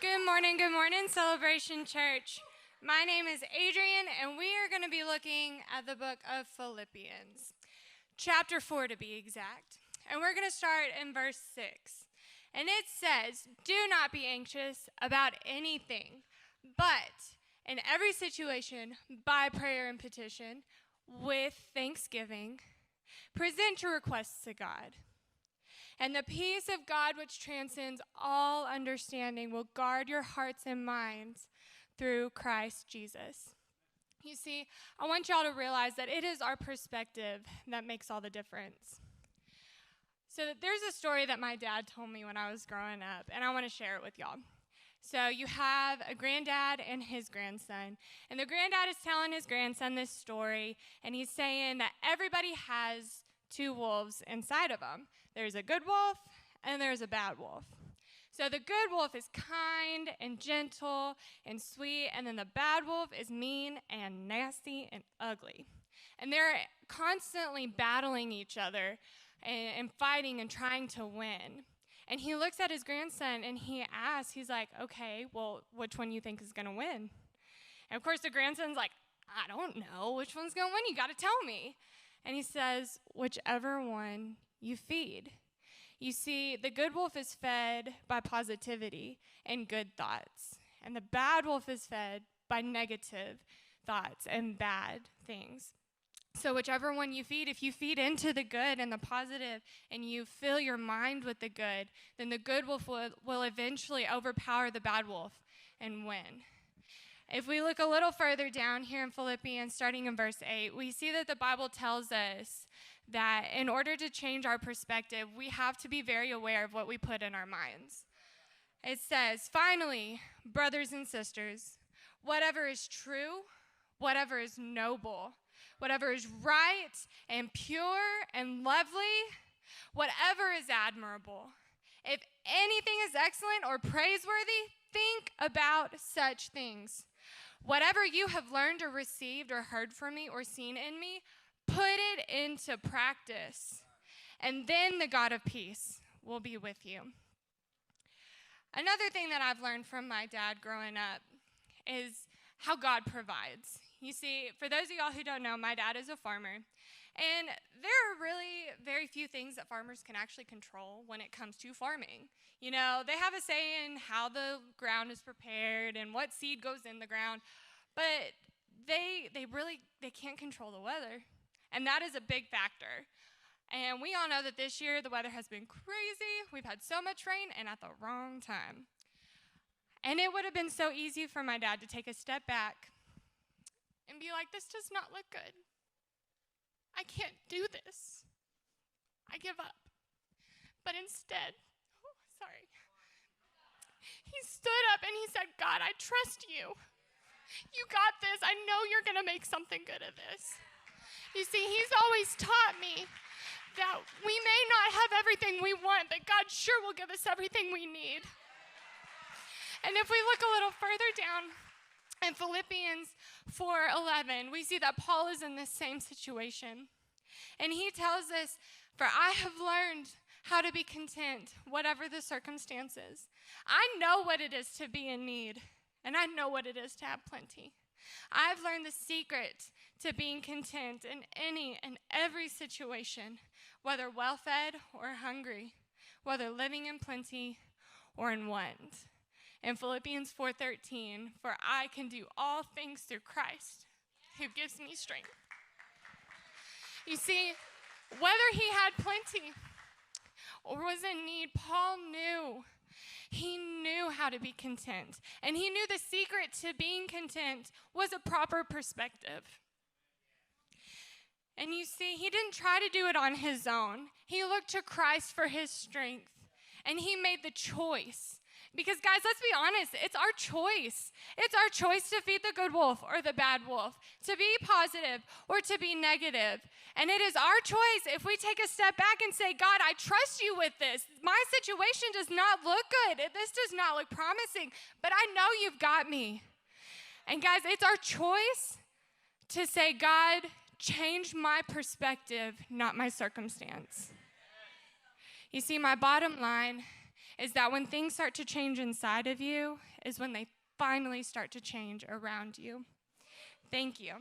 Good morning, Celebration Church. My name is Adrian, and we are going to be looking at the book of Philippians, chapter 4 to be exact. And we're going to start in verse 6. And it says, "Do not be anxious about anything, but in every situation, by prayer and petition, with thanksgiving, present your requests to God. And the peace of God, which transcends all understanding, will guard your hearts and minds through Christ Jesus." You see, I want y'all to realize that it is our perspective that makes all the difference. So there's a story that my dad told me when I was growing up, and I want to share it with y'all. So you have a granddad and his grandson, and the granddad is telling his grandson this story, and he's saying that everybody has two wolves inside of them. There's a good wolf and there's a bad wolf. So the good wolf is kind and gentle and sweet, and then the bad wolf is mean and nasty and ugly. And they're constantly battling each other and fighting and trying to win. And he looks at his grandson and he asks, he's like, "Okay, well, which one you think is going to win?" And of course the grandson's like, "I don't know. Which one's going to win? You got to tell me." And he says, "Whichever one you feed." You see, the good wolf is fed by positivity and good thoughts, and the bad wolf is fed by negative thoughts and bad things. So whichever one you feed, if you feed into the good and the positive and you fill your mind with the good, then the good wolf will eventually overpower the bad wolf and win. If we look a little further down here in Philippians, starting in verse 8, we see that the Bible tells us that in order to change our perspective, we have to be very aware of what we put in our minds. It says, "Finally, brothers and sisters, whatever is true, whatever is noble, whatever is right and pure and lovely, whatever is admirable, if anything is excellent or praiseworthy, think about such things. Whatever you have learned or received or heard from me or seen in me, put it into practice, and then the God of peace will be with you." Another thing that I've learned from my dad growing up is how God provides. You see, for those of y'all who don't know, my dad is a farmer, and there are really very few things that farmers can actually control when it comes to farming. You know, they have a say in how the ground is prepared and what seed goes in the ground, but they can't control the weather, and that is a big factor. And we all know that this year the weather has been crazy. We've had so much rain and at the wrong time. And it would have been so easy for my dad to take a step back and be like, "This does not look good. I can't do this. I give up." But instead, he stood up and he said, "God, I trust you. You got this. I know you're going to make something good of this." You see, he's always taught me that we may not have everything we want, but God sure will give us everything we need. And if we look a little further down in Philippians 4:11, we see that Paul is in this same situation. And he tells us, "For I have learned how to be content, whatever the circumstances. I know what it is to be in need, and I know what it is to have plenty. I've learned the secret to being content in any and every situation, whether well-fed or hungry, whether living in plenty or in want." In Philippians 4:13, "For I can do all things through Christ who gives me strength." You see, whether he had plenty or was in need, Paul knew. He knew how to be content. And he knew the secret to being content was a proper perspective. And you see, he didn't try to do it on his own. He looked to Christ for his strength. And he made the choice. Because guys, let's be honest, it's our choice. It's our choice to feed the good wolf or the bad wolf, to be positive or to be negative. And it is our choice if we take a step back and say, "God, I trust you with this. My situation does not look good. This does not look promising, but I know you've got me." And guys, it's our choice to say, "God, change my perspective, not my circumstance." You see, my bottom line is that when things start to change inside of you is when they finally start to change around you. Thank you.